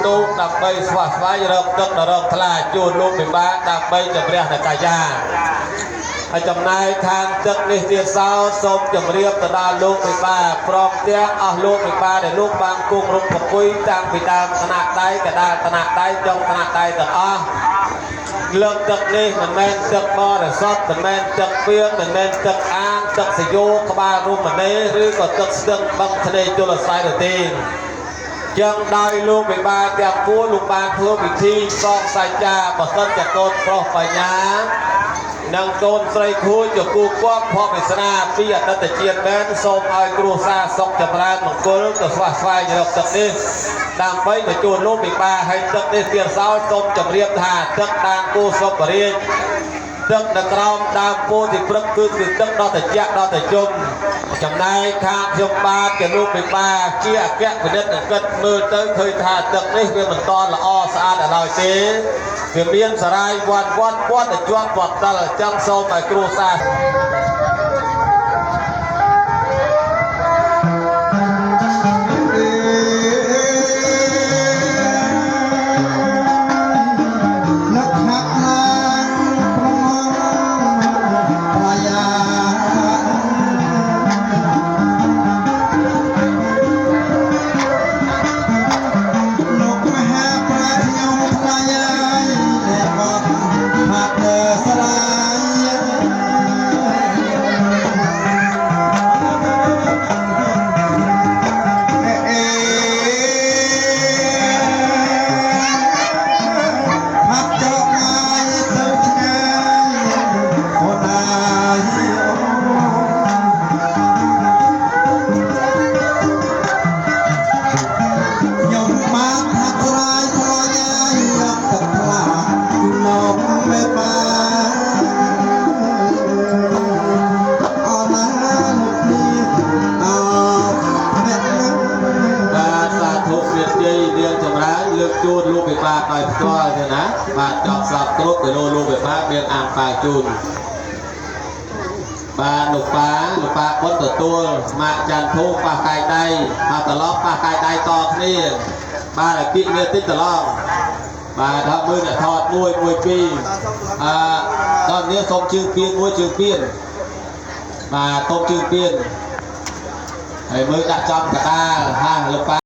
ទូកដើម្បីស្វះស្វែងរកទឹកដ៏រកថ្លាជូនលោកពិបាកដើម្បីជម្រះនៅកាយាហើយចំណាយខាងទឹកនេះទៀតសោតសូមជម្រាបទៅដល់លោកពិបាកព្រមទាំងអស់លោកពិបាកដែលលោកបានគង់រំប្រគួយតាំងពីដើមថ្នាក់ដៃកដាលថ្នាក់ដៃចុងថ្នាក់ដៃទាំងអស់លើកទឹកនេះមិនមែនទឹកបរិសុទ្ធមិនមែនទឹកពីងមិនមែនទឹកអាងទឹកសយោក្បាលរមណីឬក៏ទឹកស្ទឹងបឹងធ្នេជលស្រ័យទេចឹងដោយលោកពិបាកទាំងពួរលោកបានធ្វើពិធីសងសច្ចាបើសិនជាកូនប្រុសបញ្ញានិងកូនស្រីខួយជាគូគប់ភ័ព្វវាសនាពីអតីតជាតិមែនសូមឲ្យគ្រួសារសុខចម្រើនមង្គលទៅស្វះស្វែងរកទឹកនេះដើម្បីទៅជួបលោកពិបាកឲ្យទឹកនេះទៀតសោតសូមជម្រាបថាទឹកដានគូសុបរាជទឹកនៅក្រោមដើមពោធិព្រឹក្សគឺទឹកដ៏ត្រជាក់ដ៏ត្រជុំចំណែកខាងខ្ញុំបាទជាលោកពិបាកជាអគ្គពិនិត្យគិតមើលទៅឃើញថាទឹកនេះវាមិនតល្អស្អាតដល់ឡើយទេវាមានសារាយវត្តព័ទ្ធទៅជាប់វត្តតលចឹងសូមឲ្យគ្រួសារជួនលោកពិបាកឲ្យផ្ទាល់ទេណាបាទចប់ស្លាប់គ្រប់ទៅលោកពិបាកមានអាងប៉ាជូនបាទលោកប៉ាបុតទទួលម៉ាក់ច័ន្ទភូប៉ះកាយដៃហើយត្រឡប់ប៉ះកាយដៃតគ្នាបាទឲ្យពាក្យនេះតិចត្រឡប់បាទដល់មើលអ្នកថត1 2ដល់នេះសូមជើងពៀនមួយជើងពៀនបាទសូមជើងពៀនហើយមើលដាក់ចំកដាលលោកប៉ា